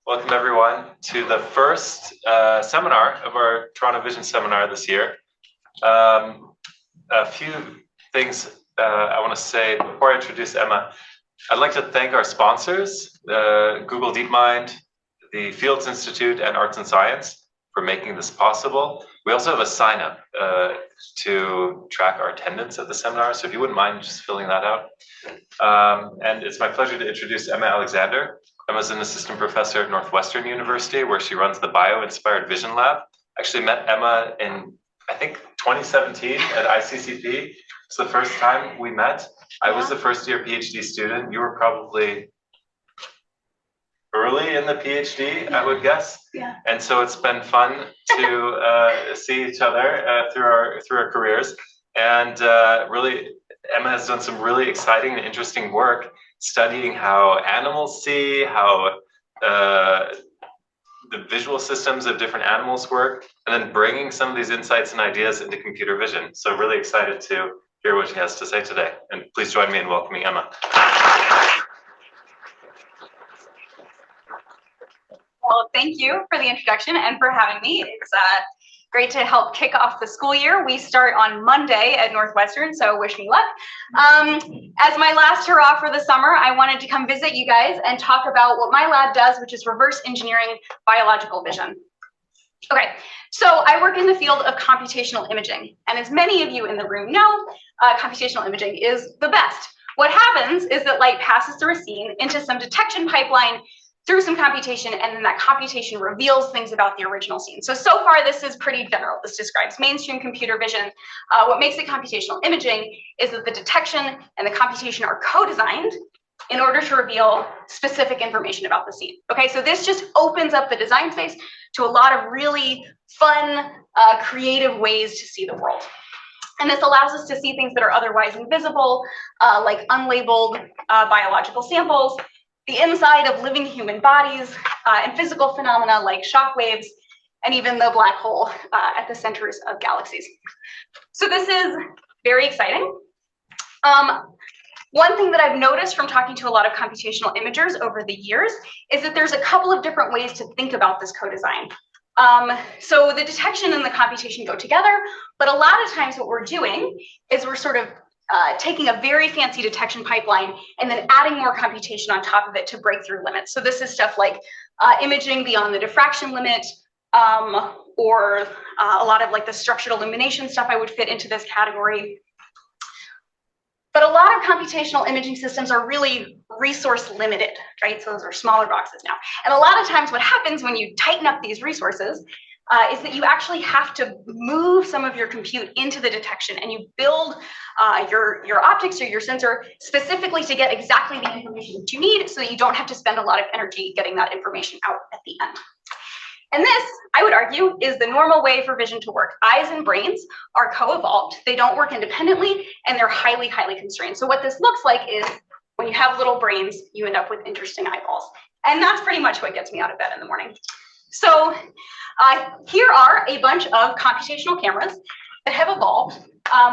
Welcome everyone to the first seminar of our Toronto Vision Seminar this year. A few things I want to say before I introduce Emma. I'd like to thank our sponsors, Google DeepMind, the Fields Institute, and Arts and Science for making this possible. We also have a sign up to track our attendance at the seminar, so if you wouldn't mind just filling that out. And it's my pleasure to introduce Emma Alexander. Emma's an assistant professor at Northwestern University, where she runs the Bio-Inspired Vision Lab. I actually met Emma in, I think, 2017 at ICCP. It's the first time we met. I was the first year PhD student. You were probably early in the PhD, I would guess. Yeah. And so it's been fun to see each other through our careers. And really, Emma has done some really exciting and interesting work studying how animals see, how the visual systems of different animals work, and then bringing some of these insights and ideas into computer vision. So really excited to hear what she has to say today. And please join me in welcoming Emma. Well, thank you for the introduction and for having me. It's great to help kick off the school year. We start on Monday at Northwestern, so wish me luck. As my last hurrah for the summer, I wanted to come visit you guys and talk about what my lab does, which is reverse engineering biological vision. Okay, so I work in the field of computational imaging, and as many of you in the room know, computational imaging is the best. What happens is that light passes through a scene into some detection pipeline through some computation, and then that computation reveals things about the original scene. So far, this is pretty general. This describes mainstream computer vision. What makes it computational imaging is that the detection and the computation are co-designed in order to reveal specific information about the scene. Okay, so this just opens up the design space to a lot of really fun, creative ways to see the world. And this allows us to see things that are otherwise invisible, like unlabeled biological samples, the inside of living human bodies, and physical phenomena like shock waves, and even the black hole at the centers of galaxies. So this is very exciting. One thing that I've noticed from talking to a lot of computational imagers over the years is that there's a couple of different ways to think about this co-design. So the detection and the computation go together, but a lot of times what we're doing is we're sort of taking a very fancy detection pipeline and then adding more computation on top of it to break through limits. So this is stuff like imaging beyond the diffraction limit, or a lot of like the structured illumination stuff I would fit into this category. But a lot of computational imaging systems are really resource limited, right? So those are smaller boxes now. And a lot of times what happens when you tighten up these resources is that you actually have to move some of your compute into the detection, and you build your optics or your sensor specifically to get exactly the information that you need, so that you don't have to spend a lot of energy getting that information out at the end. And this, I would argue, is the normal way for vision to work. Eyes and brains are co-evolved. They don't work independently, and they're highly, highly constrained. So what this looks like is when you have little brains, you end up with interesting eyeballs. And that's pretty much what gets me out of bed in the morning. So here are a bunch of computational cameras that have evolved.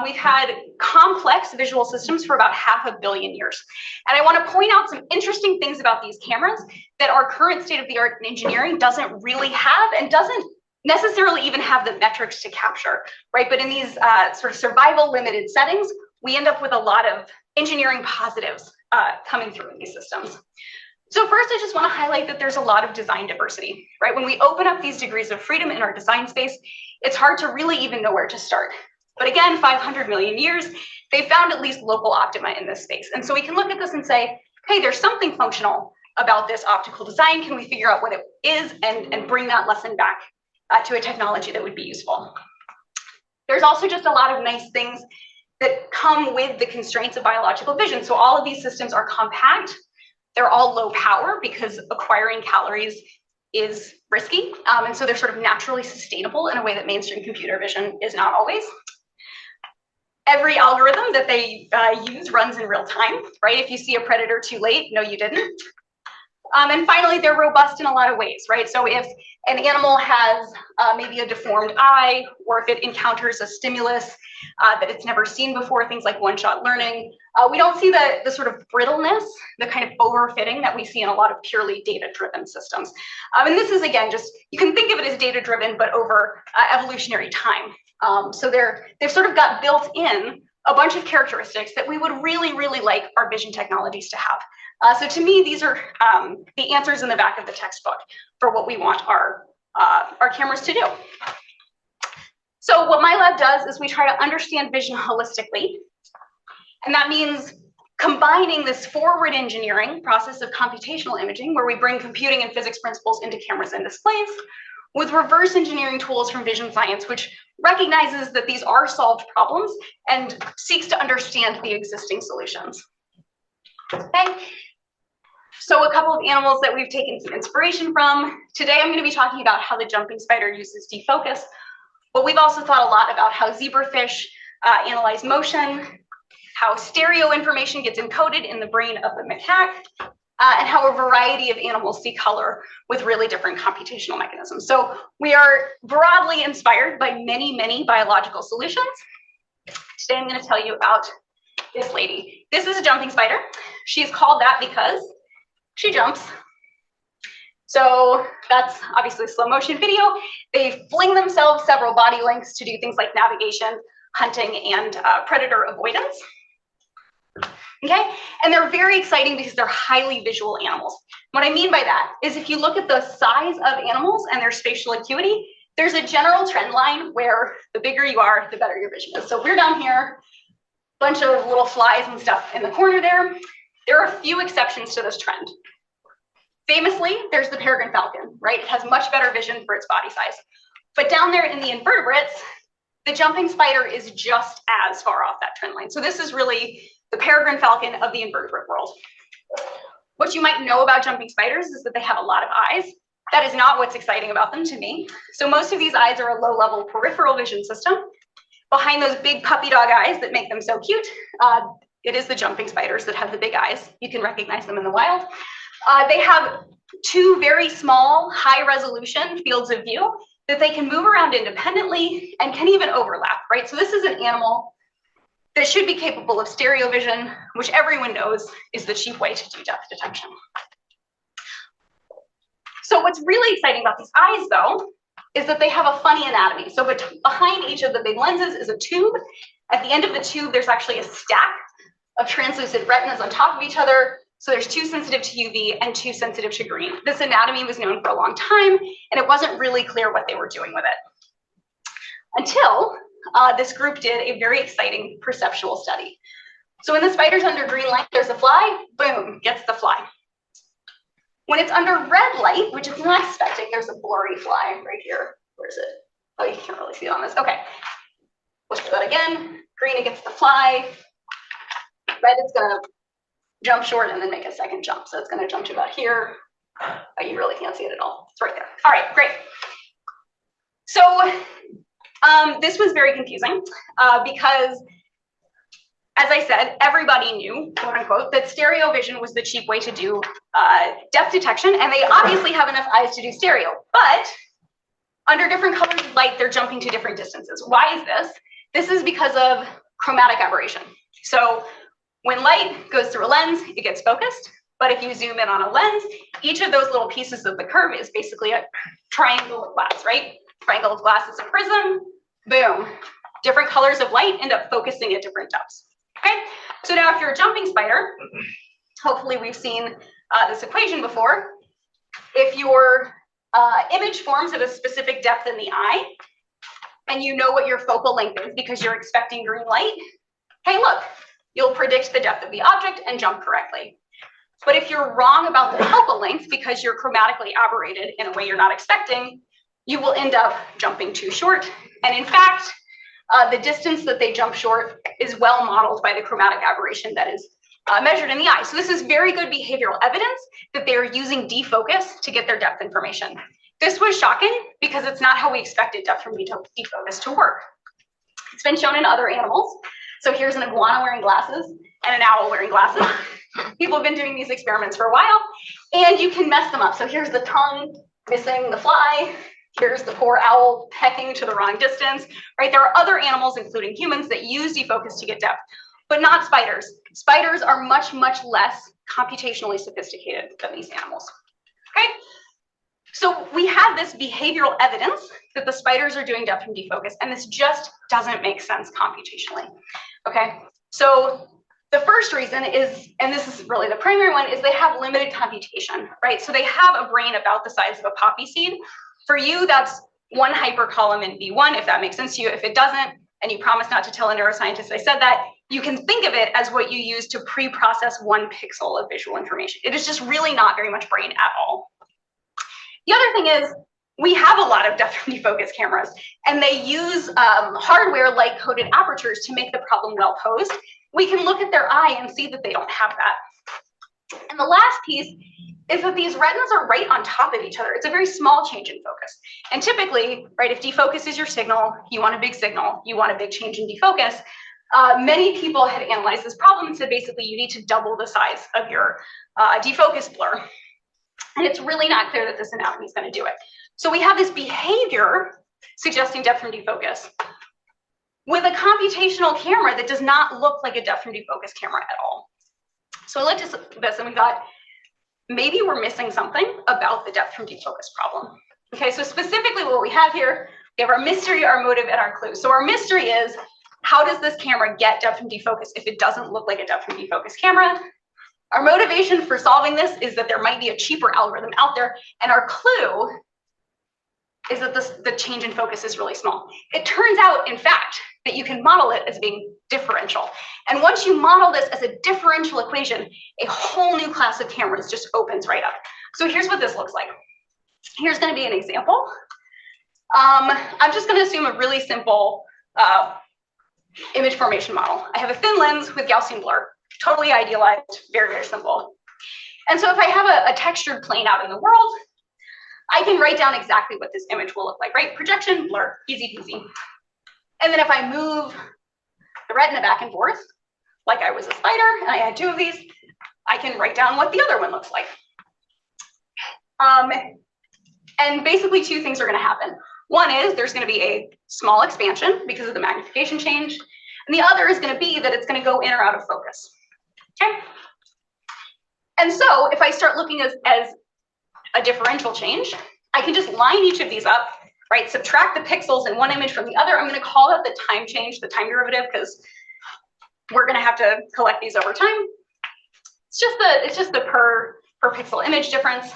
We've had complex visual systems for about 500 million years. And I want to point out some interesting things about these cameras that our current state-of-the-art in engineering doesn't really have, and doesn't necessarily even have the metrics to capture, right? But in these sort of survival limited settings, we end up with a lot of engineering positives coming through in these systems. So first, I just want to highlight that there's a lot of design diversity, right? When we open up these degrees of freedom in our design space, it's hard to really even know where to start. But again, 500 million years, they found at least local optima in this space. And so we can look at this and say, hey, there's something functional about this optical design. Can we figure out what it is and bring that lesson back to a technology that would be useful? There's also just a lot of nice things that come with the constraints of biological vision. So all of these systems are compact. They're all low power because acquiring calories is risky. And so they're sort of naturally sustainable in a way that mainstream computer vision is not always. Every algorithm that they use runs in real time, right? If you see a predator too late, no, you didn't. And finally, they're robust in a lot of ways, right? So if an animal has maybe a deformed eye, or if it encounters a stimulus that it's never seen before, things like one-shot learning, we don't see the sort of brittleness, the kind of overfitting that we see in a lot of purely data-driven systems. And this is, again, just, you can think of it as data-driven, but over evolutionary time. So they've sort of got built in a bunch of characteristics that we would really, really like our vision technologies to have. So to me, these are the answers in the back of the textbook for what we want our cameras to do. So what my lab does is we try to understand vision holistically. And that means combining this forward engineering process of computational imaging, where we bring computing and physics principles into cameras and displays, with reverse engineering tools from vision science, which recognizes that these are solved problems and seeks to understand the existing solutions. Okay. So a couple of animals that we've taken some inspiration from. Today, I'm going to be talking about how the jumping spider uses defocus, but we've also thought a lot about how zebrafish analyze motion, how stereo information gets encoded in the brain of the macaque, and how a variety of animals see color with really different computational mechanisms. So we are broadly inspired by many, many biological solutions. Today, I'm going to tell you about this lady. This is a jumping spider. She's called that because she jumps. So that's obviously slow motion video. They fling themselves several body lengths to do things like navigation, hunting, and predator avoidance. Okay, and they're very exciting because they're highly visual animals. What I mean by that is if you look at the size of animals and their spatial acuity, there's a general trend line where the bigger you are, the better your vision is. So we're down here, bunch of little flies and stuff in the corner there. There are a few exceptions to this trend. Famously, there's the peregrine falcon, right? It has much better vision for its body size. But down there in the invertebrates, the jumping spider is just as far off that trend line. So this is really the peregrine falcon of the invertebrate world. What you might know about jumping spiders is that they have a lot of eyes. That is not what's exciting about them to me. So most of these eyes are a low-level peripheral vision system. Behind those big puppy dog eyes that make them so cute, it is the jumping spiders that have the big eyes. You can recognize them in the wild. They have two very small, high-resolution fields of view that they can move around independently and can even overlap, right? So this is an animal that should be capable of stereo vision, which everyone knows is the cheap way to do depth detection. So what's really exciting about these eyes, though, is that they have a funny anatomy. So behind each of the big lenses is a tube. At the end of the tube, there's actually a stack of translucent retinas on top of each other. So there's two sensitive to UV and two sensitive to green. This anatomy was known for a long time, and it wasn't really clear what they were doing with it until this group did a very exciting perceptual study. So when the spider's under green light, there's a fly, boom, gets the fly. When it's under red light, which is not expecting, there's a blurry fly right here. Where is it? Oh, you can't really see it on this. Okay, let's do that again. Green, it gets the fly. Red, it's gonna jump short and then make a second jump. So it's gonna jump to about here. Oh, you really can't see it at all. It's right there. All right, great. So this was very confusing because, as I said, everybody knew, quote unquote, that stereo vision was the cheap way to do depth detection, and they obviously have enough eyes to do stereo, but under different colors of light, they're jumping to different distances. Why is this? This is because of chromatic aberration. So when light goes through a lens, it gets focused, but if you zoom in on a lens, each of those little pieces of the curve is basically a triangle of glass, right? Triangle of glass is a prism, boom. Different colors of light end up focusing at different depths. Okay, so now if you're a jumping spider, hopefully we've seen this equation before. If your image forms at a specific depth in the eye, and you know what your focal length is because you're expecting green light, hey, look, you'll predict the depth of the object and jump correctly. But if you're wrong about the focal length because you're chromatically aberrated in a way you're not expecting, you will end up jumping too short. And in fact, the distance that they jump short is well modeled by the chromatic aberration that is measured in the eye. So this is very good behavioral evidence that they're using defocus to get their depth information. This was shocking because it's not how we expected depth from defocus to work. It's been shown in other animals. So here's an iguana wearing glasses and an owl wearing glasses. People have been doing these experiments for a while, and you can mess them up. So here's the tongue missing the fly. Here's the poor owl pecking to the wrong distance, right? There are other animals, including humans, that use defocus to get depth, but not spiders. Spiders are much, much less computationally sophisticated than these animals, okay? So we have this behavioral evidence that the spiders are doing depth from defocus, and this just doesn't make sense computationally, okay? So the first reason is, and this is really the primary one, is they have limited computation, right? So they have a brain about the size of a poppy seed. For you, that's one hypercolumn in V1, if that makes sense to you. If it doesn't, and you promise not to tell a neuroscientist I said that, you can think of it as what you use to pre-process 1 pixel of visual information. It is just really not very much brain at all. The other thing is, we have a lot of depth from defocus cameras, and they use hardware like coded apertures to make the problem well posed. We can look at their eye and see that they don't have that. And the last piece is that these retinas are right on top of each other. It's a very small change in focus. And typically, right, if defocus is your signal, you want a big signal, you want a big change in defocus. Many people had analyzed this problem and said basically you need to double the size of your defocus blur. And it's really not clear that this anatomy is going to do it. So we have this behavior suggesting depth from defocus with a computational camera that does not look like a depth from defocus camera at all. So I looked at this and we thought, maybe we're missing something about the depth from defocus problem. Okay, so specifically what we have here, we have our mystery, our motive, and our clue. So our mystery is, how does this camera get depth from defocus if it doesn't look like a depth from defocus camera? Our motivation for solving this is that there might be a cheaper algorithm out there, and our clue is that the change in focus is really small. It turns out, in fact, that you can model it as being differential. And once you model this as a differential equation, a whole new class of cameras just opens right up. So here's what this looks like. Here's going to be an example. I'm just going to assume a really simple image formation model. I have a thin lens with Gaussian blur, totally idealized, very, very simple. And so if I have a textured plane out in the world, I can write down exactly what this image will look like, right? Projection, blur, easy peasy. And then if I move the retina back and forth, like I was a spider and I had 2 of these, I can write down what the other one looks like. And basically 2 things are going to happen. One is there's going to be a small expansion because of the magnification change. And the other is going to be that it's going to go in or out of focus. Okay. And so if I start looking as a differential change, I can just line each of these up, right? Subtract the pixels in one image from the other. I'm going to call that the time change, the time derivative, because we're going to have to collect these over time. It's just the per pixel image difference.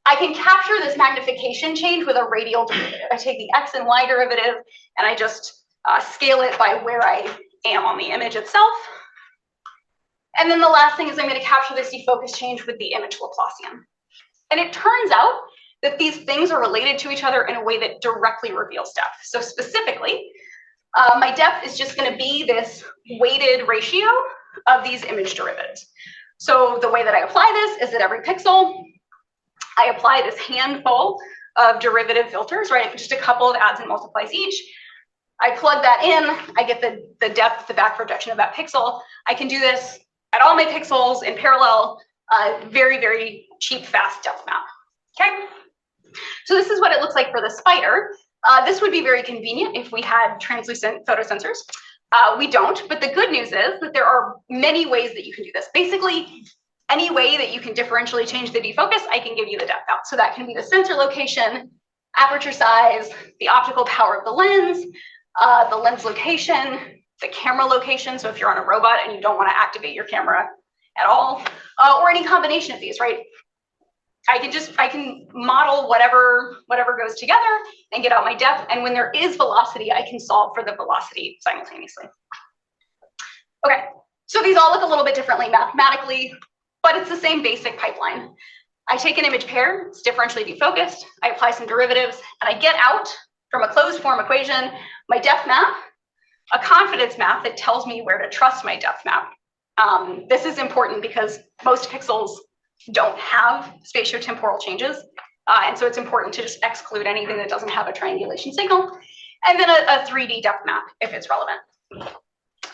I can capture this magnification change with a radial derivative. I take the x and y derivative and I just scale it by where I am on the image itself. And then the last thing is I'm going to capture this defocus change with the image Laplacian. And it turns out that these things are related to each other in a way that directly reveals depth. So specifically, my depth is just going to be this weighted ratio of these image derivatives. So the way that I apply this is that every pixel, I apply this handful of derivative filters, right? Just a couple of adds and multiplies each. I plug that in, I get the depth, the back projection of that pixel. I can do this at all my pixels in parallel, very, very cheap, fast depth map, okay? So this is what it looks like for the spider. This would be very convenient if we had translucent photosensors. We don't, but the good news is that there are many ways that you can do this. Basically, any way that you can differentially change the defocus, I can give you the depth out. So that can be the sensor location, aperture size, the optical power of the lens location, the camera location. So if you're on a robot and you don't want to activate your camera at all, or any combination of these, right? I can model whatever goes together and get out my depth. And when there is velocity, I can solve for the velocity simultaneously. Okay, so these all look a little bit differently mathematically, but it's the same basic pipeline. I take an image pair, it's differentially defocused, I apply some derivatives, and I get out from a closed form equation my depth map, a confidence map that tells me where to trust my depth map. This is important because most pixels don't have spatiotemporal changes. And so it's important to just exclude anything that doesn't have a triangulation signal. And then a 3D depth map if it's relevant.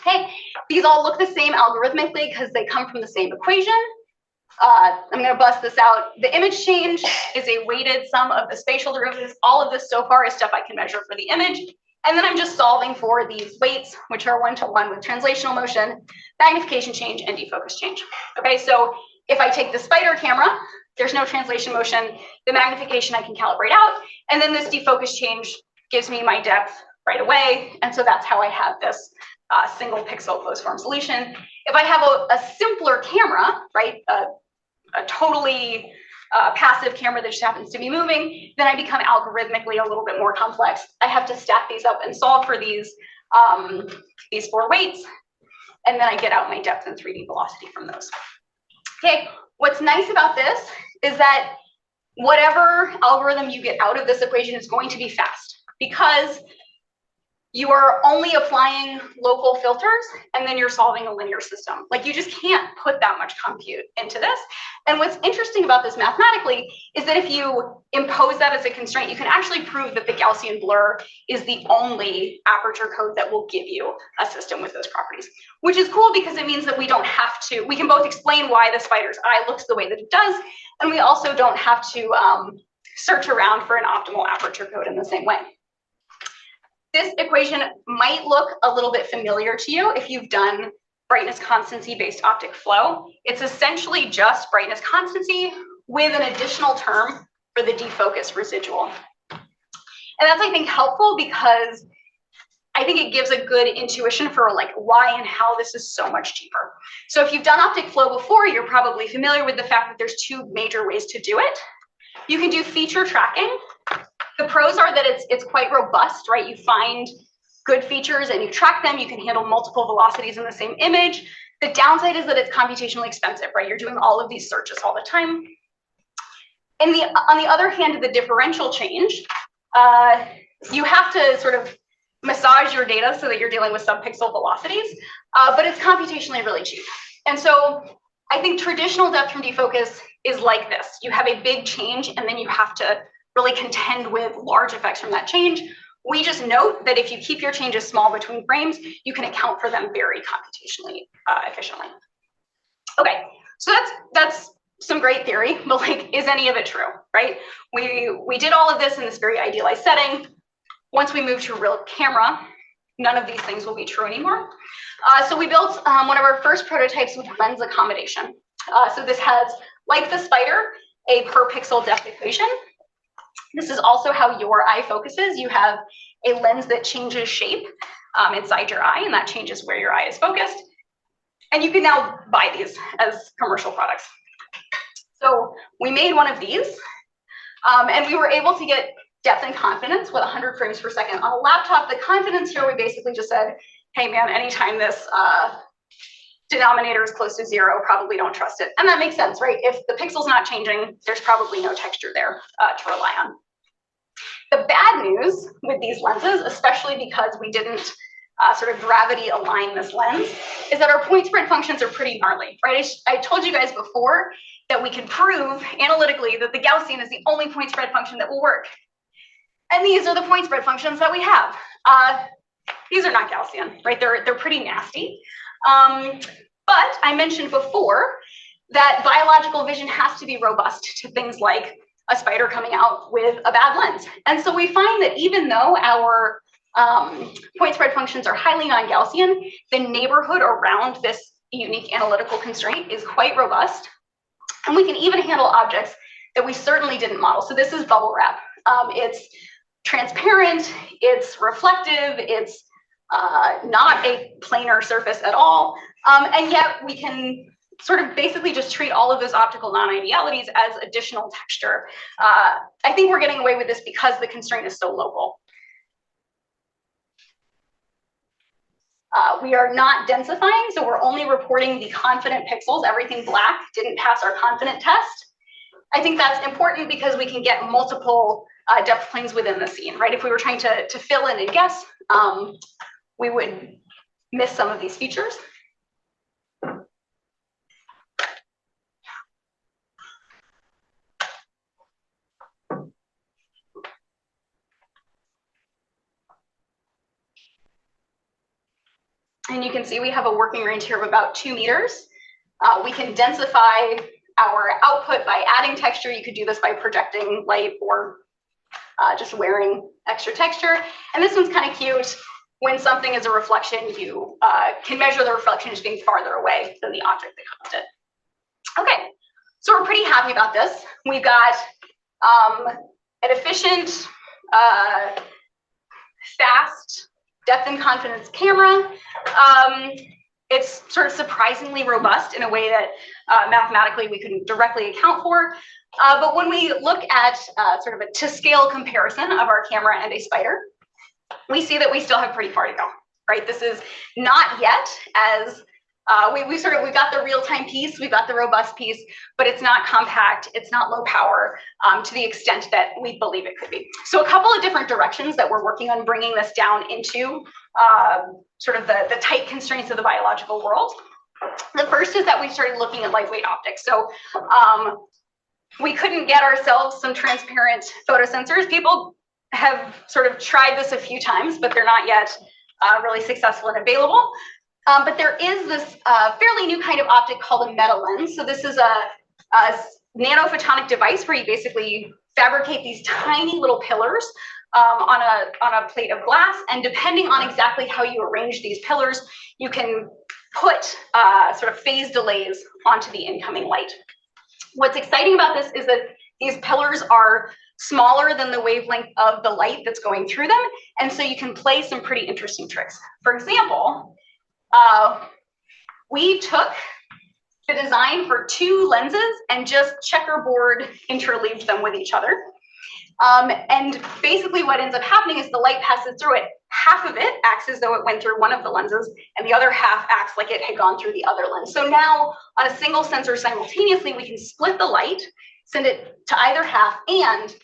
Okay, these all look the same algorithmically because they come from the same equation. I'm going to bust this out. The image change is a weighted sum of the spatial derivatives. All of this so far is stuff I can measure for the image. And then I'm just solving for these weights, which are one-to-one with translational motion, magnification change, and defocus change. Okay, so if I take the spider camera, there's no translation motion. The magnification I can calibrate out. And then this defocus change gives me my depth right away. And so that's how I have this single pixel closed form solution. If I have a simpler camera, right, a totally passive camera that just happens to be moving, then I become algorithmically a little bit more complex. I have to stack these up and solve for these 4 weights, and then I get out my depth and 3D velocity from those. Okay, what's nice about this is that whatever algorithm you get out of this equation is going to be fast, because you are only applying local filters and then you're solving a linear system. Like, you just can't put that much compute into this. And what's interesting about this mathematically is that if you impose that as a constraint, you can actually prove that the Gaussian blur is the only aperture code that will give you a system with those properties, which is cool because it means that we don't have to, we can both explain why the spider's eye looks the way that it does, and we also don't have to search around for an optimal aperture code in the same way. This equation might look a little bit familiar to you if you've done brightness constancy based optic flow. It's essentially just brightness constancy with an additional term for the defocus residual. And that's, I think, helpful because I think it gives a good intuition for like why and how this is so much cheaper. So if you've done optic flow before, you're probably familiar with the fact that there's 2 major ways to do it. You can do feature tracking. The pros are that it's quite robust, right? You find good features and you track them. You can handle multiple velocities in the same image. The downside is that it's computationally expensive, right? You're doing all of these searches all the time. And on the other hand, the differential change, you have to sort of massage your data so that you're dealing with subpixel velocities, but it's computationally really cheap. And so I think traditional depth from defocus is like this. You have a big change and then you have to really contend with large effects from that change. We just note that if you keep your changes small between frames, you can account for them very computationally efficiently. Okay, so that's some great theory, but like, is any of it true, right? We did all of this in this very idealized setting. Once we move to a real camera, none of these things will be true anymore. So we built one of our first prototypes with lens accommodation. So this has, like the spider, a per pixel depth equation. This is also how your eye focuses. You have a lens that changes shape inside your eye, and that changes where your eye is focused. And you can now buy these as commercial products. So we made one of these, and we were able to get depth and confidence with 100 frames per second. On a laptop, the confidence here, we basically just said, hey man, anytime this denominator is close to 0, probably don't trust it. And that makes sense, right? If the pixel's not changing, there's probably no texture there to rely on. The bad news with these lenses, especially because we didn't sort of gravity align this lens, is that our point spread functions are pretty gnarly, right? I told you guys before that we can prove analytically that the Gaussian is the only point spread function that will work. And these are the point spread functions that we have. These are not Gaussian, right? They're pretty nasty. But I mentioned before that biological vision has to be robust to things like a spider coming out with a bad lens. And so we find that even though our point spread functions are highly non-Gaussian, the neighborhood around this unique analytical constraint is quite robust. And we can even handle objects that we certainly didn't model. So this is bubble wrap. It's transparent, it's reflective, it's not a planar surface at all. And yet we can sort of basically just treat all of those optical non-idealities as additional texture. I think we're getting away with this because the constraint is so local. We are not densifying, so we're only reporting the confident pixels. Everything black didn't pass our confident test. I think that's important because we can get multiple depth planes within the scene, right? If we were trying to fill in and guess, we would miss some of these features. And you can see we have a working range here of about 2 meters. We can densify our output by adding texture. You could do this by projecting light or just wearing extra texture. And this one's kind of cute. When something is a reflection, you can measure the reflection as being farther away than the object that caused it. Okay, so we're pretty happy about this. We've got an efficient, fast, depth and confidence camera. It's sort of surprisingly robust in a way that mathematically we couldn't directly account for. But when we look at sort of a to-scale comparison of our camera and a spider, we see that we still have pretty far to go, right? This is not yet as, we've got the real-time piece, we've got the robust piece, but it's not compact, it's not low power to the extent that we believe it could be. So a couple of different directions that we're working on bringing this down into sort of the tight constraints of the biological world. The first is that we started looking at lightweight optics. So we couldn't get ourselves some transparent photosensors. People have sort of tried this a few times, but they're not yet really successful and available. But there is this fairly new kind of optic called a meta-lens. So this is a nanophotonic device where you basically fabricate these tiny little pillars on a plate of glass. And depending on exactly how you arrange these pillars, you can put sort of phase delays onto the incoming light. What's exciting about this is that these pillars are smaller than the wavelength of the light that's going through them. And so you can play some pretty interesting tricks. For example, we took the design for 2 lenses and just checkerboard interleaved them with each other. And basically what ends up happening is the light passes through it. Half of it acts as though it went through one of the lenses, and the other half acts like it had gone through the other lens. So now on a single sensor simultaneously, we can split the light, send it to either half, and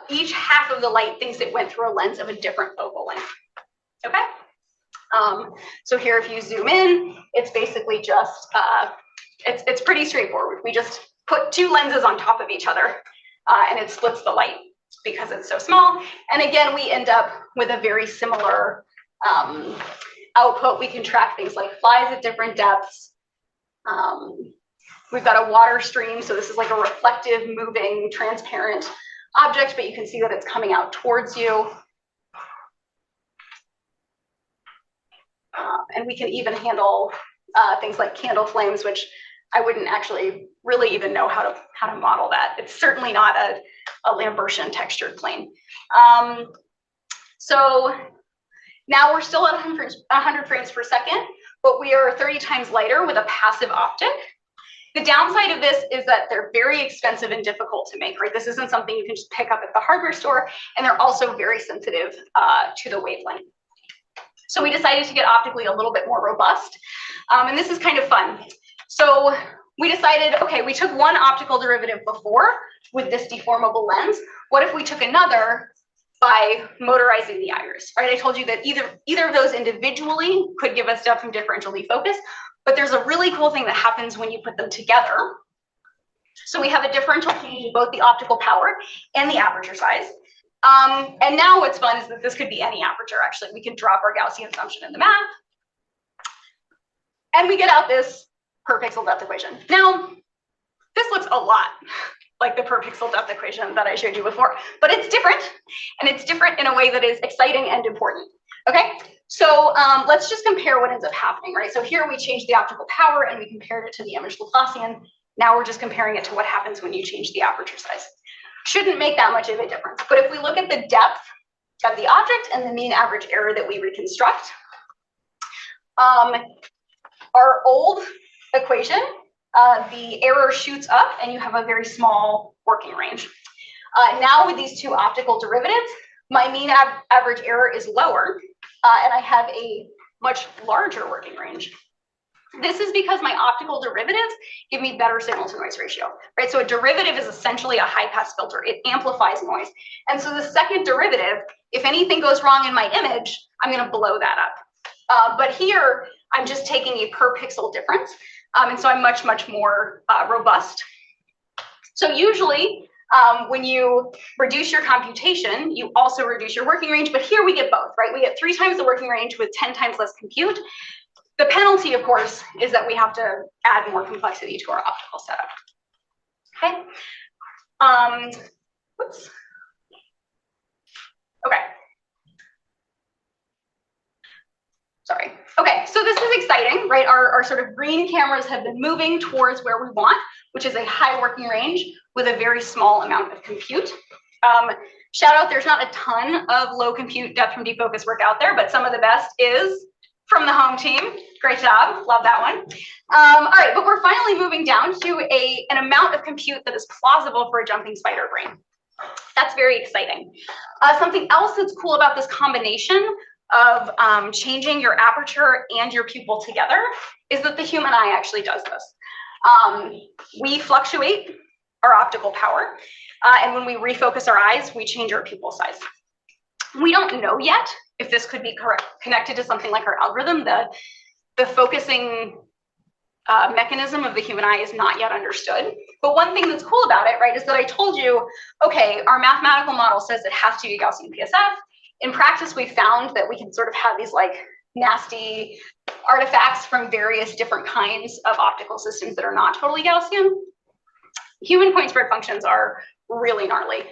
each half of the light thinks it went through a lens of a different focal length. Okay? So here, if you zoom in, it's basically just, it's pretty straightforward. We just put 2 lenses on top of each other, and it splits the light because it's so small. And again, we end up with a very similar output. We can track things like flies at different depths. We've got a water stream, so this is like a reflective, moving, transparent object, but you can see that it's coming out towards you. And we can even handle things like candle flames, which I wouldn't actually really even know how to model that. It's certainly not a Lambertian textured plane. So now we're still at 100 frames per second, but we are 30 times lighter with a passive optic. The downside of this is that they're very expensive and difficult to make, right? This isn't something you can just pick up at the hardware store, and they're also very sensitive to the wavelength. So we decided to get optically a little bit more robust, and this is kind of fun. So we decided, okay, we took one optical derivative before with this deformable lens. What if we took another by motorizing the iris, right? I told you that either of those individually could give us depth from differential defocus, but there's a really cool thing that happens when you put them together. So we have a differential change in both the optical power and the aperture size. And now what's fun is that this could be any aperture, actually. We could drop our Gaussian assumption in the math, and we get out this per pixel depth equation. Now, this looks a lot like the per pixel depth equation that I showed you before, but it's different, and it's different in a way that is exciting and important. Okay, so let's just compare what ends up happening, right? So here we changed the optical power and we compared it to the image Laplacian. Now we're just comparing it to what happens when you change the aperture size. Shouldn't make that much of a difference. But if we look at the depth of the object and the mean average error that we reconstruct, our old equation, the error shoots up and you have a very small working range. Now with these 2 optical derivatives, my mean average error is lower, and I have a much larger working range. This is because my optical derivatives give me better signal to noise ratio, right? So a derivative is essentially a high pass filter. It amplifies noise. And so the second derivative, if anything goes wrong in my image, I'm going to blow that up. But here, I'm just taking a per pixel difference. And so I'm much, much more robust. So usually, when you reduce your computation, you also reduce your working range. But here we get both, right? We get 3 times the working range with 10 times less compute. The penalty, of course, is that we have to add more complexity to our optical setup. Okay. Whoops. Okay. Sorry. Okay, so this is exciting, right? Our sort of green cameras have been moving towards where we want, which is a high working range with a very small amount of compute. Shout out, there's not a ton of low compute depth from deep focus work out there, but some of the best is from the home team. Great job, love that one. All right, but we're finally moving down to an amount of compute that is plausible for a jumping spider brain. That's very exciting. Something else that's cool about this combination of changing your aperture and your pupil together is that the human eye actually does this. We fluctuate our optical power, and when we refocus our eyes, we change our pupil size. We don't know yet if this could be connected to something like our algorithm. The focusing mechanism of the human eye is not yet understood. But one thing that's cool about it, right, is that I told you, okay, our mathematical model says it has to be a Gaussian PSF. In practice, we found that we can sort of have these like nasty artifacts from various different kinds of optical systems that are not totally Gaussian. Human point spread functions are really gnarly.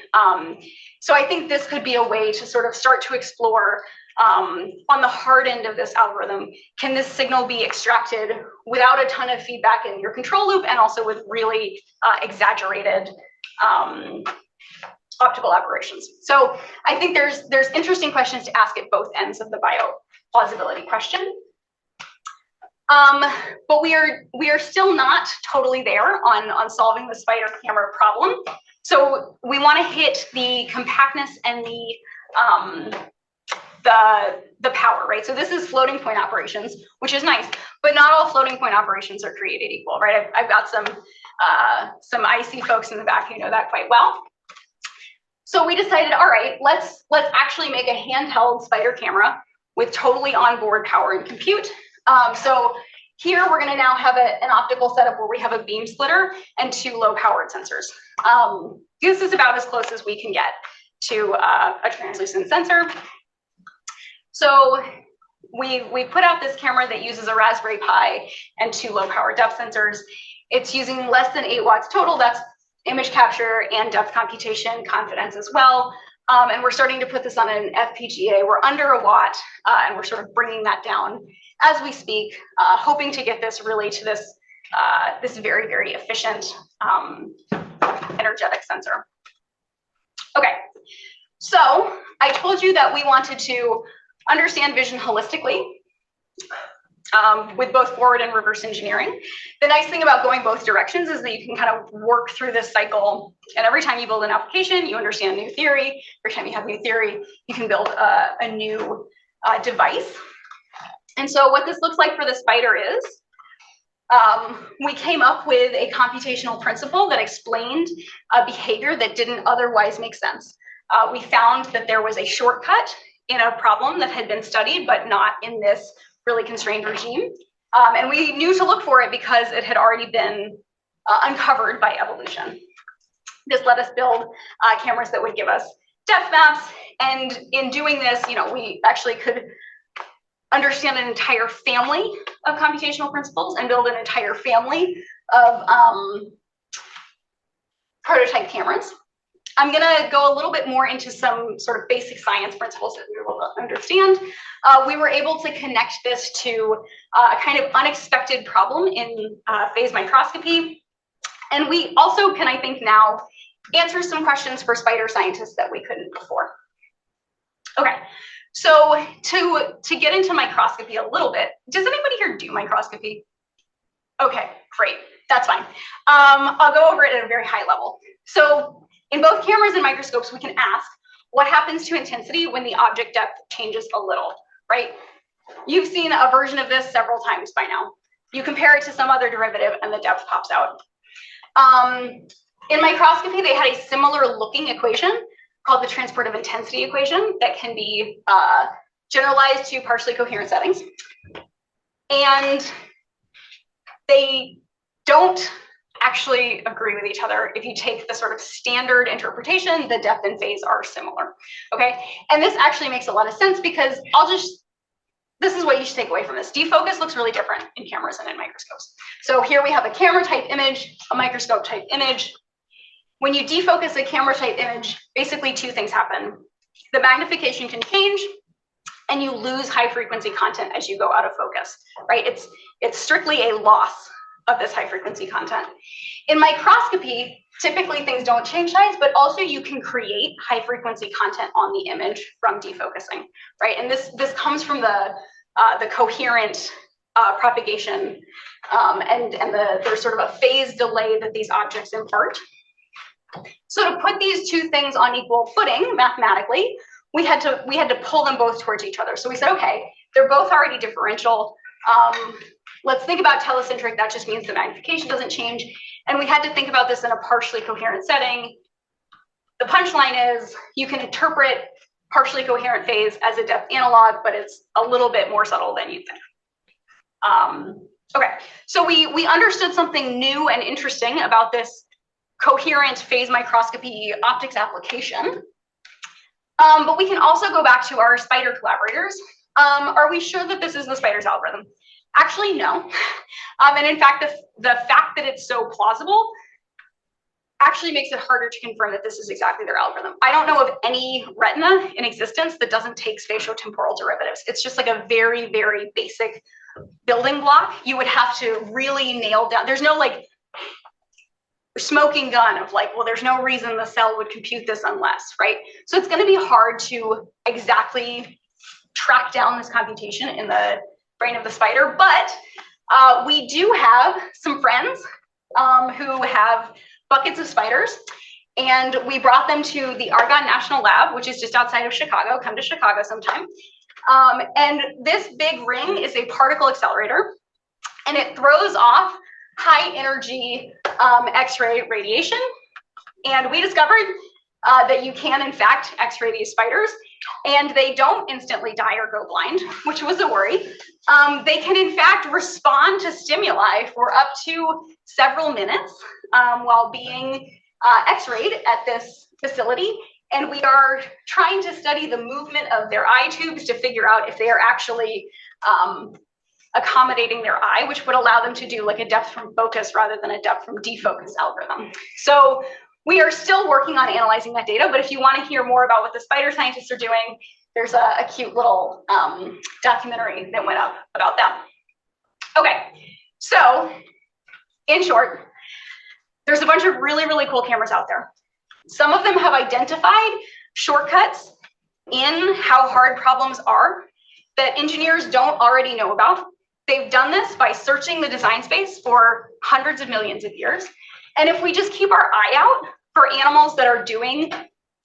So I think this could be a way to sort of start to explore on the hard end of this algorithm, can this signal be extracted without a ton of feedback in your control loop and also with really exaggerated optical aberrations. So I think there's interesting questions to ask at both ends of the bioplausibility question. But we are still not totally there on solving the spider camera problem. So we want to hit the compactness and the power, right? So this is floating point operations, which is nice, but not all floating point operations are created equal, right? I've got some IC folks in the back who know that quite well. So we decided, all right, let's actually make a handheld spider camera with totally onboard power and compute. So here we're going to now have an optical setup where we have a beam splitter and 2 low-powered sensors. This is about as close as we can get to a translucent sensor. So we put out this camera that uses a Raspberry Pi and 2 low-power depth sensors. It's using less than 8 watts total. That's image capture and depth computation confidence as well. And we're starting to put this on an FPGA. We're under a watt, and we're sort of bringing that down as we speak, hoping to get this really to this very, very efficient energetic sensor. Okay, so I told you that we wanted to understand vision holistically with both forward and reverse engineering. The nice thing about going both directions is that you can kind of work through this cycle, and every time you build an application, you understand new theory. Every time you have new theory, you can build a new device. And so what this looks like for the spider is, we came up with a computational principle that explained a behavior that didn't otherwise make sense. We found that there was a shortcut in a problem that had been studied, but not in this really constrained regime. And we knew to look for it because it had already been uncovered by evolution. This let us build cameras that would give us depth maps. And in doing this, we actually could understand an entire family of computational principles and build an entire family of prototype cameras. I'm going to go a little bit more into some sort of basic science principles that we will understand. We were able to connect this to a kind of unexpected problem in phase microscopy. And we also can, I think now, answer some questions for spider scientists that we couldn't before. Okay, so to get into microscopy a little bit, does anybody here do microscopy? Okay, great, that's fine. I'll go over it at a very high level. So in both cameras and microscopes, we can ask what happens to intensity when the object depth changes a little, right? You've seen a version of this several times by now. You compare it to some other derivative and the depth pops out. In microscopy, they had a similar looking equation called the transportive intensity equation that can be generalized to partially coherent settings. And they don't actually agree with each other. If you take the sort of standard interpretation, the depth and phase are similar, okay? And this actually makes a lot of sense because I'll just this is what you should take away from this. Defocus looks really different in cameras and in microscopes. So here we have a camera type image, a microscope type image. When you defocus a camera type image, basically two things happen. The magnification can change, and you lose high frequency content as you go out of focus, right? It's strictly a loss of this high frequency content. In microscopy, typically things don't change size, but also you can create high frequency content on the image from defocusing, right? And this comes from the coherent propagation and there's sort of a phase delay that these objects impart. So to put these two things on equal footing mathematically, we had to pull them both towards each other. So we said, okay, they're both already differential. Let's think about telecentric. That just means the magnification doesn't change. And we had to think about this in a partially coherent setting. The punchline is you can interpret partially coherent phase as a depth analog, but it's a little bit more subtle than you think. Okay, so we understood something new and interesting about this coherent phase microscopy optics application. But we can also go back to our spider collaborators. Are we sure that this is the spider's algorithm? Actually, no. And in fact, the fact that it's so plausible actually makes it harder to confirm that this is exactly their algorithm. I don't know of any retina in existence that doesn't take spatiotemporal derivatives. It's just like a very, very basic building block. You would have to really nail down. There's no like smoking gun of like, well, there's no reason the cell would compute this unless, right? So it's going to be hard to exactly track down this computation in the brain of the spider, but we do have some friends who have buckets of spiders, and we brought them to the Argonne National Lab, which is just outside of Chicago. Come to Chicago sometime. And this big ring is a particle accelerator, and it throws off high energy X-ray radiation. And we discovered that you can, in fact, X-ray these spiders, and they don't instantly die or go blind, which was a worry. They can, in fact, respond to stimuli for up to several minutes while being X-rayed at this facility. And we are trying to study the movement of their eye tubes to figure out if they are actually accommodating their eye, which would allow them to do like a depth from focus rather than a depth from defocus algorithm. So we are still working on analyzing that data, but if you want to hear more about what the spider scientists are doing, there's a cute little documentary that went up about them. Okay, so in short, there's a bunch of really, really cool cameras out there. Some of them have identified shortcuts in how hard problems are that engineers don't already know about. They've done this by searching the design space for hundreds of millions of years. And if we just keep our eye out for animals that are doing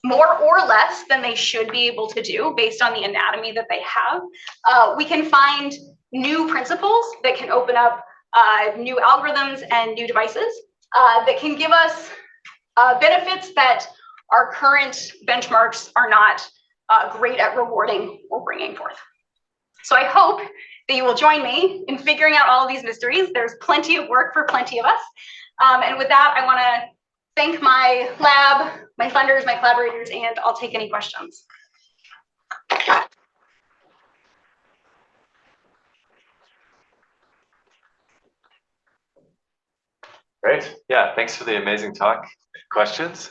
more or less than they should be able to do based on the anatomy that they have, we can find new principles that can open up new algorithms and new devices that can give us benefits that our current benchmarks are not great at rewarding or bringing forth. So I hope that you will join me in figuring out all of these mysteries. There's plenty of work for plenty of us. And with that, I want to thank my lab, my funders, my collaborators, and I'll take any questions. Great. Yeah, thanks for the amazing talk. Questions?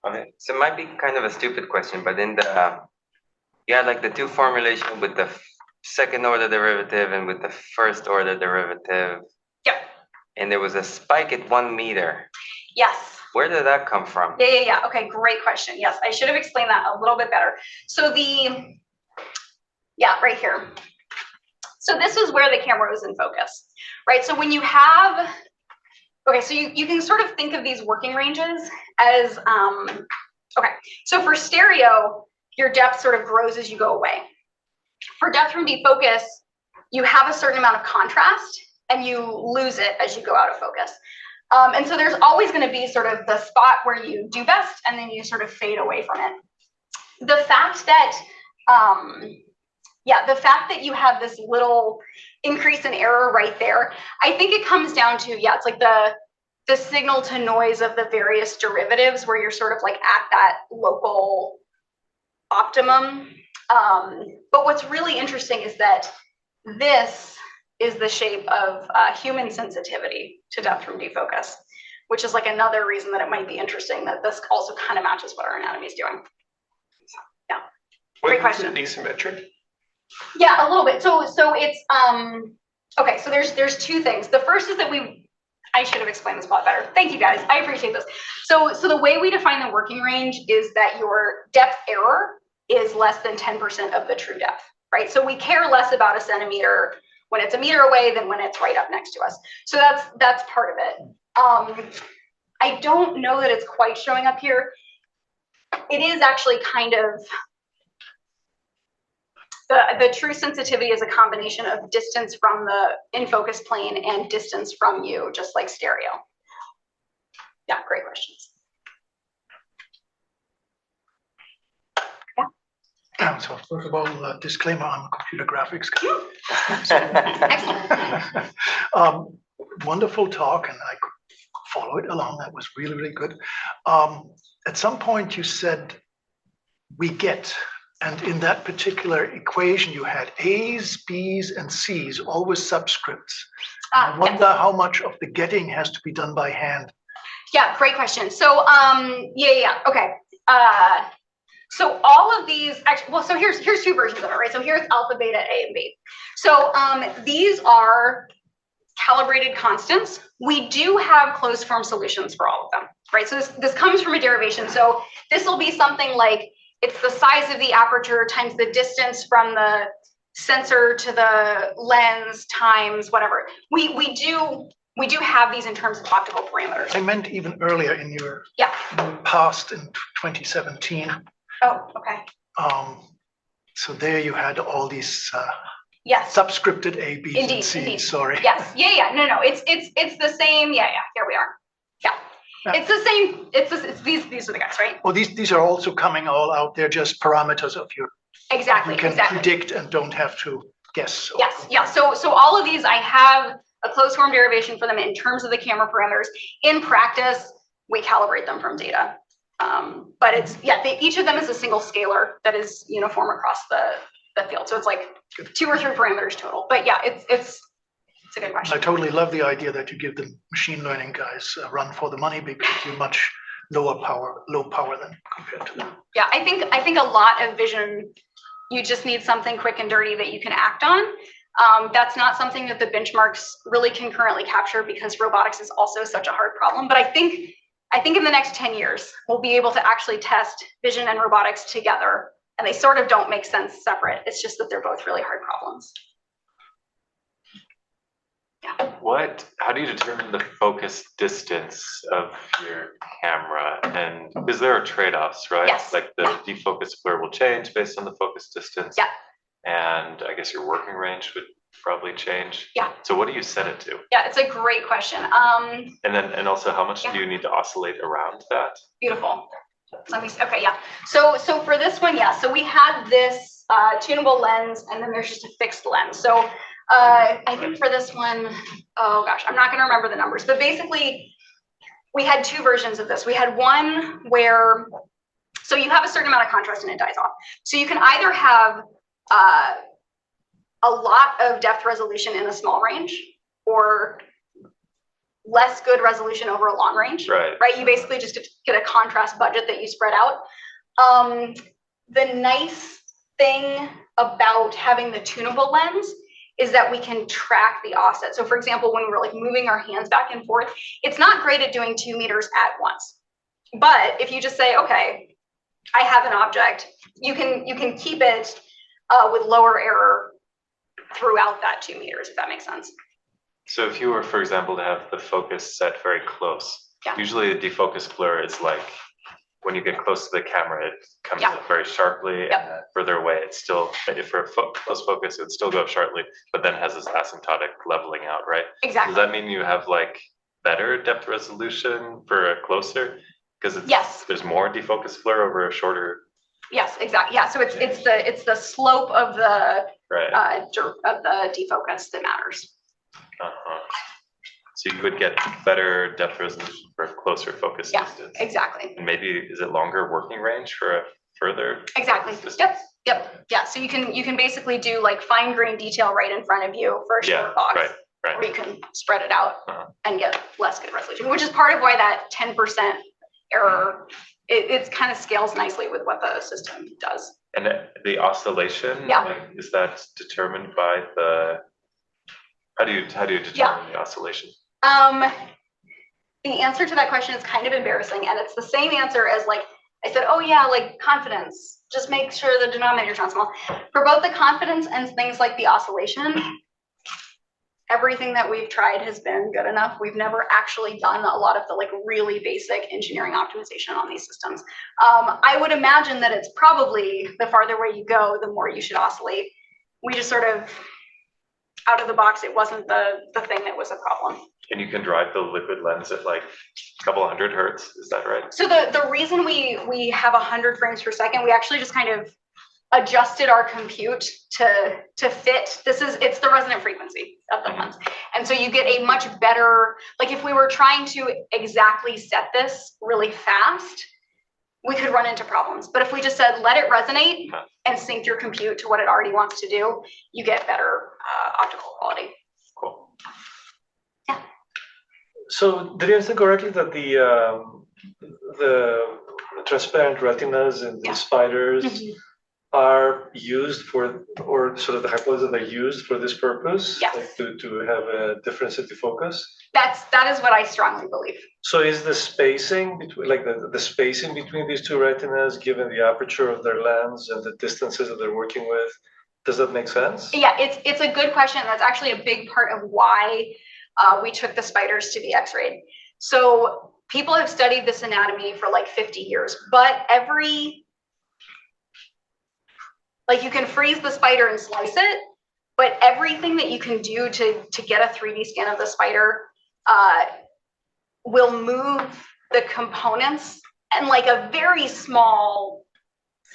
Okay, so it might be kind of a stupid question, but in the you had like the two formulation with the second order derivative and with the first order derivative. Yep. And there was a spike at 1 meter. Yes. Where did that come from? Yeah. Okay, great question. Yes, I should have explained that a little bit better. So right here. So this is where the camera was in focus, right? So when you have, okay, so you can sort of think of these working ranges as, okay, so for stereo, your depth sort of grows as you go away. For depth from defocus, you have a certain amount of contrast and you lose it as you go out of focus. And so there's always going to be sort of the spot where you do best and then you sort of fade away from it. The fact that, the fact that you have this little increase in error right there, I think it comes down to, it's like the signal to noise of the various derivatives where you're sort of like at that local optimum. But what's really interesting is that this is the shape of human sensitivity to depth from defocus, which is like another reason that it might be interesting that this also kind of matches what our anatomy is doing. So, yeah, great question. Asymmetric? Yeah, a little bit. So it's okay. So there's two things. The first is that I should have explained this a lot better. Thank you guys. I appreciate this. So the way we define the working range is that your depth error is less than 10% of the true depth, right? So we care less about a centimeter when it's a meter away than when it's right up next to us. So that's part of it. I don't know that it's quite showing up here. It is actually kind of, the true sensitivity is a combination of distance from the in focus plane and distance from you, just like stereo. Yeah, great questions. So first of all, disclaimer, I'm a computer graphics guy. Excellent. Wonderful talk, and I could follow it along. That was really, really good. At some point you said, we get, and in that particular equation you had A's, B's, and C's, always subscripts. I wonder how much of the getting has to be done by hand. Yeah, great question. So, okay. So all of these, actually, well, so here's two versions of it, right? So here's alpha, beta, A, and B. So these are calibrated constants. We do have closed form solutions for all of them, right? So this comes from a derivation. So this will be something like, it's the size of the aperture times the distance from the sensor to the lens times whatever. We do have these in terms of optical parameters. I meant even earlier in your past in 2017. Oh, okay. So there you had all these yes. subscripted A, B's, and C's. Indeed. Sorry. Yes. Yeah. No. It's the same. Yeah. Here we are. Yeah. It's the same. It's these are the guys, right? Well, these are also coming all out. They're just parameters of your. Exactly. You can predict and don't have to guess. Yes. Yeah. So all of these, I have a closed form derivation for them in terms of the camera parameters. In practice, we calibrate them from data. But it's, each of them is a single scalar that is uniform across the field. So it's like 2 or 3 parameters total. But yeah, it's a good question. I totally love the idea that you give the machine learning guys a run for the money because you're much low power than compared to them. Yeah, I think a lot of vision, you just need something quick and dirty that you can act on. That's not something that the benchmarks really can currently capture because robotics is also such a hard problem. But I think in the next 10 years, we'll be able to actually test vision and robotics together. And they sort of don't make sense separate. It's just that they're both really hard problems. Yeah. How do you determine the focus distance of your camera? And is there a trade-offs, right? Yes. Like the defocus blur will change based on the focus distance. Yeah. And I guess your working range would probably change. Yeah. So what do you set it to? Yeah, it's a great question. And also how much do you need to oscillate around that? Beautiful. Let me see. Okay, yeah. So for this one, so we had this tunable lens, and then there's just a fixed lens. So I think for this one, oh gosh, I'm not going to remember the numbers, but basically we had 2 versions of this. We had one where, so you have a certain amount of contrast and it dies off. So you can either have a lot of depth resolution in a small range or less good resolution over a long range, right? You basically just get a contrast budget that you spread out. The nice thing about having the tunable lens is that we can track the offset. So for example, when we're like moving our hands back and forth, it's not great at doing 2 meters at once. But if you just say, okay, I have an object, you can keep it with lower error throughout that 2 meters, if that makes sense. So if you were, for example, to have the focus set very close, usually the defocus blur is like when you get close to the camera, it comes up very sharply, and then further away, it's still, if for close focus, it would still go up sharply, but then has this asymptotic leveling out, right? Exactly. Does that mean you have like better depth resolution for a closer? Because there's more defocus blur over a shorter. Yes, exactly. Yeah, so it's the slope of the defocus that matters. So you would get better depth resolution for a closer focus distance. Exactly. And maybe, is it longer working range for a further. Exactly. Yep. Yeah. So you can basically do like fine grain detail right in front of you for a short box. Right. Or you can spread it out Uh-huh. and get less good resolution, which is part of why that 10% error, it kind of scales nicely with what the system does. And the oscillation, Yeah. like, is that determined by how do you determine the oscillation? The answer to that question is kind of embarrassing, and it's the same answer as like I said, oh yeah, like confidence, just make sure the denominator's not small. For both the confidence and things like the oscillation, everything that we've tried has been good enough. We've never actually done a lot of the like really basic engineering optimization on these systems. I would imagine that it's probably the farther away you go, the more you should oscillate. We just sort of, out of the box, it wasn't the thing that was a problem. And you can drive the liquid lens at like a couple hundred hertz, is that right? So the reason we have 100 frames per second, we actually just kind of adjusted our compute to fit. It's the resonant frequency of the lens. And so you get a much better, like if we were trying to exactly set this really fast, we could run into problems. But if we just said, let it resonate and sync your compute to what it already wants to do, you get better optical quality. Cool. So did I understand correctly that the transparent retinas and the spiders are used for, or sort of the hypothesis that they're used for this purpose? Yes. Like to have a differentiated focus? That is what I strongly believe. So is the spacing between, like the spacing between these two retinas, given the aperture of their lens and the distances that they're working with, does that make sense? Yeah, it's a good question. That's actually a big part of why we took the spiders to be x-rayed. So people have studied this anatomy for like 50 years, but you can freeze the spider and slice it, but everything that you can do to get a 3D scan of the spider will move the components, and like a very small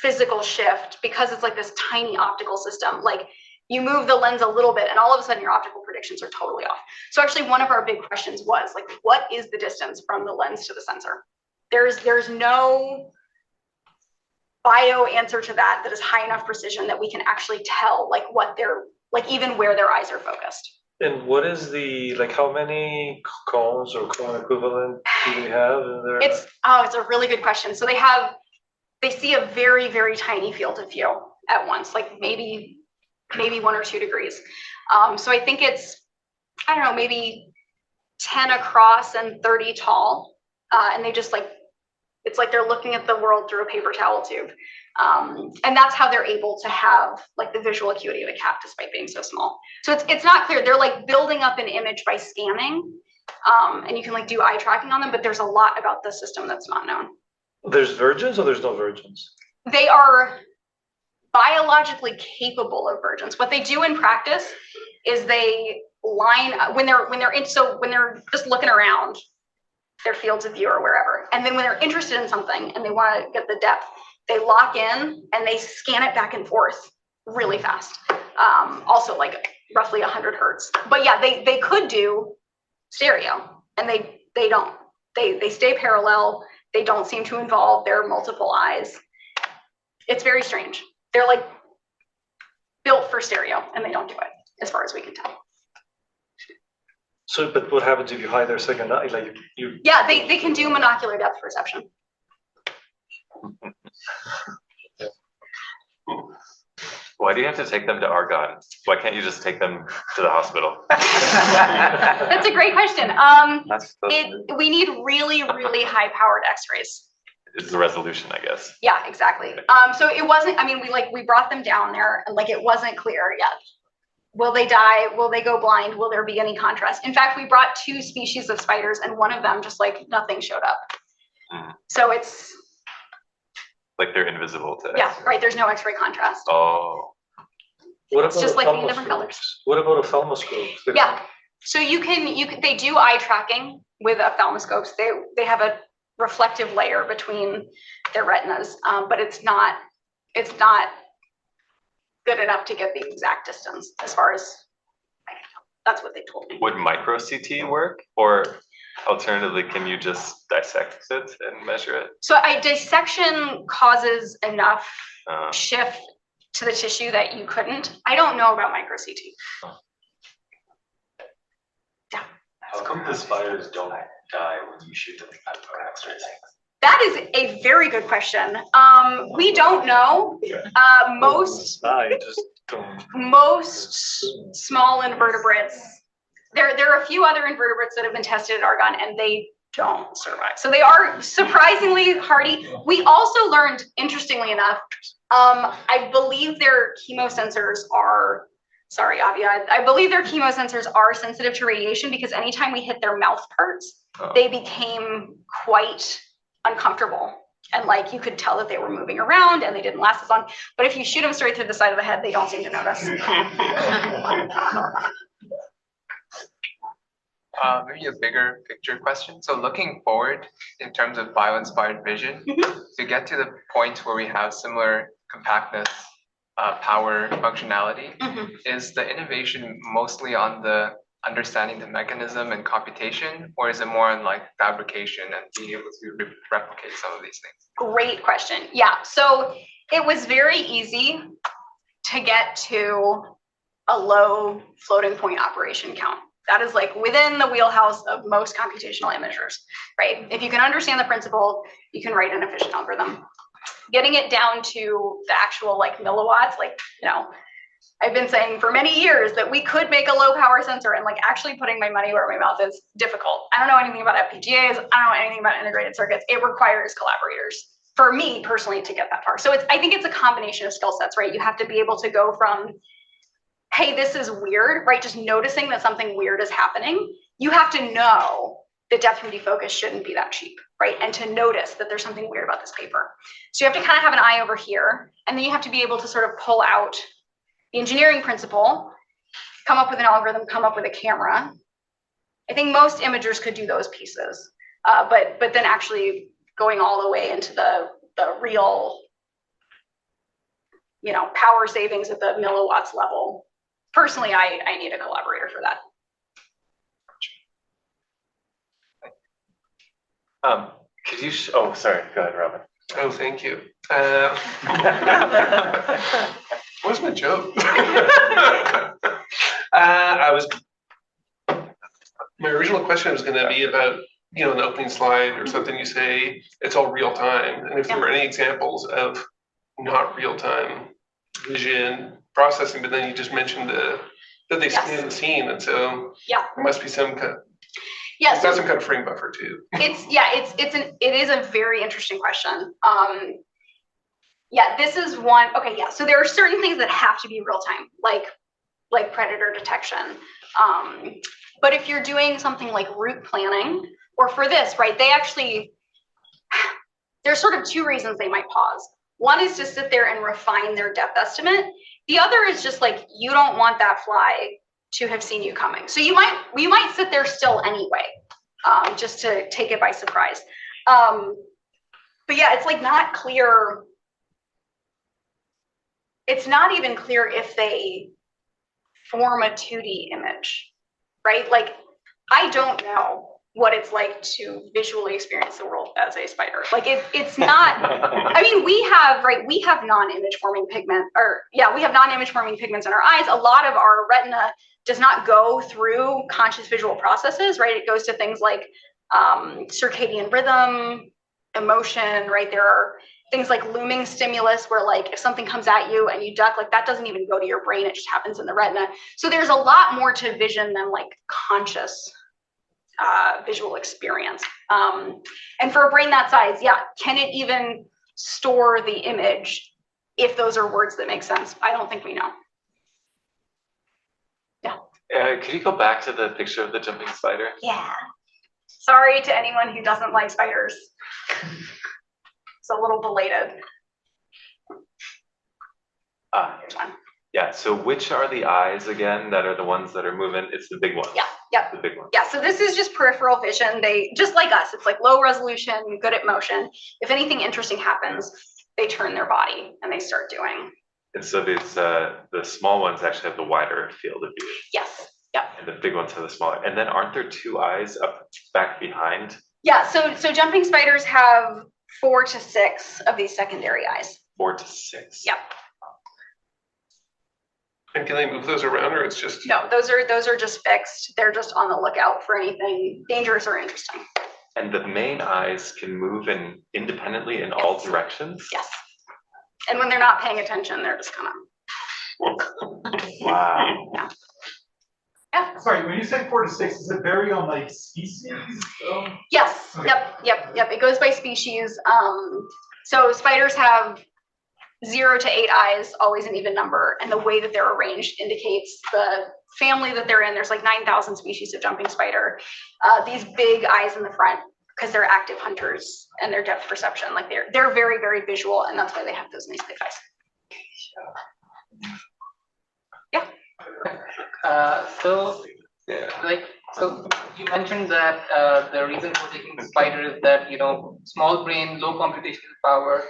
physical shift, because it's like this tiny optical system, like you move the lens a little bit and all of a sudden your optical predictions are totally off. So actually one of our big questions was like, what is the distance from the lens to the sensor? There's no bio answer to that is high enough precision that we can actually tell like what they're, like even where their eyes are focused. And what is like how many cones or cone equivalent do they have in there? It's a really good question. So they see a very, very tiny field of view at once, like maybe 1 or 2 degrees. So I think it's, I don't know, maybe 10 across and 30 tall. And they just like, it's like they're looking at the world through a paper towel tube. And that's how they're able to have like the visual acuity of a cat despite being so small. So it's not clear. They're like building up an image by scanning. And you can like do eye tracking on them, but there's a lot about the system that's not known. There's virgins or there's no virgins? They are biologically capable of virgins. What they do in practice is they line when they're just looking around their fields of view or wherever, and then when they're interested in something and they want to get the depth, they lock in and they scan it back and forth really fast. Also like roughly 100 hertz. But yeah, they could do stereo, and they don't. They stay parallel. They don't seem to involve their multiple eyes. It's very strange. They're like built for stereo, and they don't do it, as far as we can tell. So, but what happens if you hide their second eye? Like you? Yeah, they can do monocular depth perception. Why do you have to take them to Argonne? Why can't you just take them to the hospital? That's a great question. We need really, really high-powered X-rays. It's the resolution, I guess. Yeah, exactly. So it wasn't. I mean, we brought them down there, and like it wasn't clear yet. Will they die? Will they go blind? Will there be any contrast? In fact, we brought 2 species of spiders, and one of them just like nothing showed up. So it's like they're invisible to yeah, X-ray. right. There's no X-ray contrast. Oh. What It's just like being different colors. What about ophthalmoscopes? Yeah. So you can they do eye tracking with ophthalmoscopes. They have a reflective layer between their retinas, but it's not good enough to get the exact distance as far as I can tell. That's what they told me. Would micro CT work, or Alternatively, can you just dissect it and measure it? So a dissection causes enough Uh, shift to the tissue that you couldn't. I don't know about micro CT. How come the spiders don't die when you shoot them at X-rays? That is a very good question. We don't know. Most I just don't. small invertebrates, there are a few other invertebrates that have been tested at Argonne and they don't survive. So they are surprisingly hardy. We also learned, interestingly enough, I believe their chemosensors are, sorry, Avia, I believe their chemosensors are sensitive to radiation because anytime we hit their mouth parts, they became quite uncomfortable. And like you could tell that they were moving around and they didn't last as long. But if you shoot them straight through the side of the head, they don't seem to notice. Maybe a bigger picture question. So looking forward in terms of bio-inspired vision, to get to the point where we have similar compactness, power, functionality, is the innovation mostly on the understanding the mechanism and computation, or is it more on like fabrication and being able to replicate some of these things? Great question. Yeah, so it was very easy to get to a low floating point operation count. That is like within the wheelhouse of most computational imagers, right? If you can understand the principle, you can write an efficient algorithm. Getting it down to the actual like milliwatts, like, you know, I've been saying for many years that we could make a low power sensor, and like actually putting my money where my mouth is difficult. I don't know anything about FPGAs. I don't know anything about integrated circuits. It requires collaborators for me personally to get that far. So I think it's a combination of skill sets, right? You have to be able to go from, hey, this is weird, right? Just noticing that something weird is happening. You have to know that depth from defocus shouldn't be that cheap, right? And to notice that there's something weird about this paper. So you have to kind of have an eye over here, and then you have to be able to sort of pull out the engineering principle, come up with an algorithm, come up with a camera. I think most imagers could do those pieces, but then actually going all the way into the real, you know, power savings at the milliwatts level. Personally, I need a collaborator for that. Could you, oh, sorry, go ahead, Robin. Oh, thank you. What's my joke? My original question was going to be about, you know, an opening slide or something. You say it's all real time, and if there were any examples of not real time vision processing, but then you just mentioned that they scan the scene, and so there must be some kind. Yeah, so some kind of frame buffer too. It is a very interesting question. Yeah, this is one. Okay, yeah. So there are certain things that have to be real time, like predator detection. But if you're doing something like route planning, or for this, right? They actually, there's sort of two reasons they might pause. One is to sit there and refine their depth estimate. The other is just like you don't want that fly to have seen you coming. So you might sit there still anyway, just to take it by surprise. But yeah, it's like not clear. It's not even clear if they form a 2D image, right? Like, I don't know what it's like to visually experience the world as a spider. Like it's not, I mean, we have non-image forming pigment, we have non-image forming pigments in our eyes. A lot of our retina does not go through conscious visual processes, right? It goes to things like circadian rhythm, emotion, right? There are things like looming stimulus where like if something comes at you and you duck, like that doesn't even go to your brain, it just happens in the retina. So there's a lot more to vision than like conscious visual experience. And for a brain that size, yeah, can it even store the image if those are words that make sense? I don't think we know. Yeah. Could you go back to the picture of the jumping spider? Yeah. Sorry to anyone who doesn't like spiders. It's a little belated. Here's one. Yeah, so which are the eyes again that are the ones that are moving? It's the big one. Yeah. The big one. Yeah, so this is just peripheral vision. They, just like us, it's like low resolution, good at motion. If anything interesting happens, they turn their body and they start doing. And so these the small ones actually have the wider field of view. Yes. Yeah. And the big ones are the smaller. And then aren't there two eyes up back behind? Yeah, so jumping spiders have 4 to 6 of these secondary eyes. 4 to 6. Yep. And can they move those around, or it's just? No, those are just fixed. They're just on the lookout for anything dangerous or interesting. And the main eyes can move independently in all directions? Yes. And when they're not paying attention, they're just kind of. Wow. Yeah. Sorry, when you say 4 to 6, does it vary on like species? Yes. Okay. Yep. It goes by species. So spiders have 0 to 8 eyes, always an even number, and the way that they're arranged indicates the family that they're in. There's like 9,000 species of jumping spider. These big eyes in the front, because they're active hunters and their depth perception, like they're very, very visual, and that's why they have those nice big eyes. Yeah. So you mentioned that the reason for taking the spider is that, small brain, low computational power,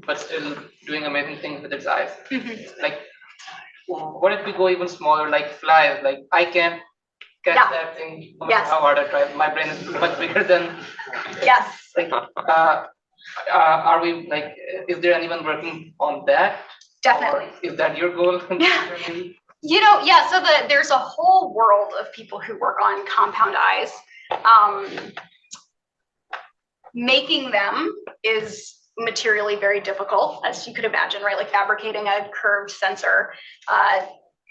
but still doing amazing things with its eyes. Mm-hmm. Like, what if we go even smaller, like flies? Like, I can't catch that thing no matter how hard I try. My brain is much bigger than. Yes. Like, are we like? Is there anyone working on that? Definitely. Or is that your goal? Yeah. So there's a whole world of people who work on compound eyes. Making them is materially very difficult, as you could imagine, right? Like fabricating a curved sensor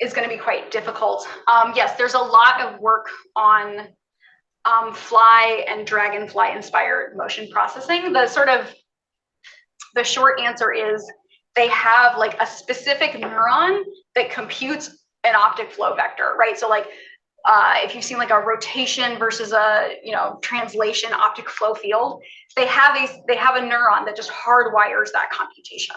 is going to be quite difficult. Yes, there's a lot of work on fly and dragonfly inspired motion processing. The short answer is they have like a specific neuron that computes an optic flow vector, right? So like if you've seen like a rotation versus a translation optic flow field, they have a neuron that just hardwires that computation.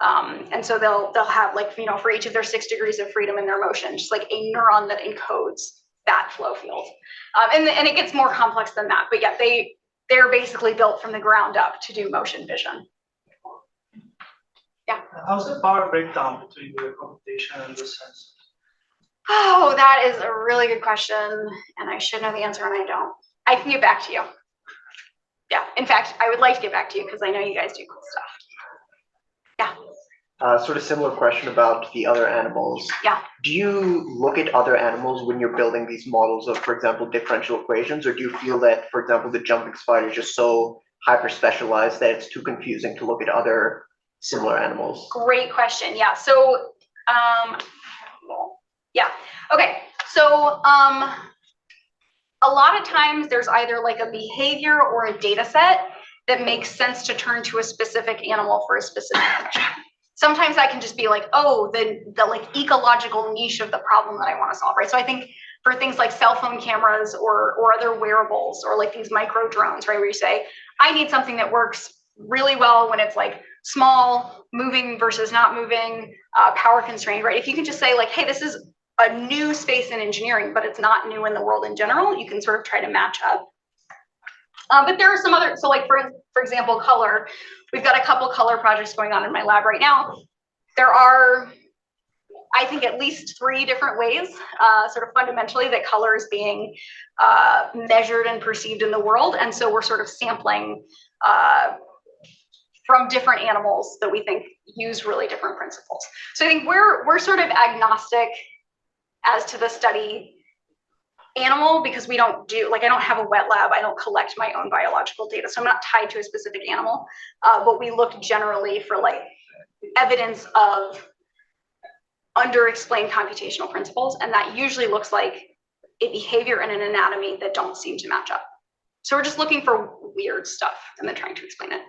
And so they'll have like, for each of their 6 degrees of freedom in their motion, just like a neuron that encodes that flow field. And it gets more complex than that, but yeah, they're basically built from the ground up to do motion vision. Yeah. How's the power breakdown between the computation and the sensor? Oh, that is a really good question, and I should know the answer, and I don't. I can get back to you. Yeah, in fact, I would like to get back to you because I know you guys do cool stuff. Yeah. Sort of similar question about the other animals. Yeah. Do you look at other animals when you're building these models of, for example, differential equations, or do you feel that, for example, the jumping spider is just so hyper specialized that it's too confusing to look at other similar animals? Great question. Yeah. So, okay. So, a lot of times there's either like a behavior or a data set that makes sense to turn to a specific animal for a specific function. Sometimes that can just be like, oh, the like ecological niche of the problem that I want to solve, right? So I think for things like cell phone cameras or other wearables or like these micro drones, right, where you say, I need something that works really well when it's like small, moving versus not moving, power constrained, right? If you can just say like, hey, this is a new space in engineering, but it's not new in the world in general, you can sort of try to match up. But there are some other, so like for example, color, we've got a couple color projects going on in my lab right now. There are, I think, at least 3 different ways, sort of fundamentally, that color is being measured and perceived in the world. And so we're sort of sampling from different animals that we think use really different principles. So I think we're sort of agnostic as to the study animal, because we don't do, like, I don't have a wet lab, I don't collect my own biological data, so I'm not tied to a specific animal, but we look generally for like evidence of under-explained computational principles, and that usually looks like a behavior and an anatomy that don't seem to match up. So we're just looking for weird stuff and then trying to explain it.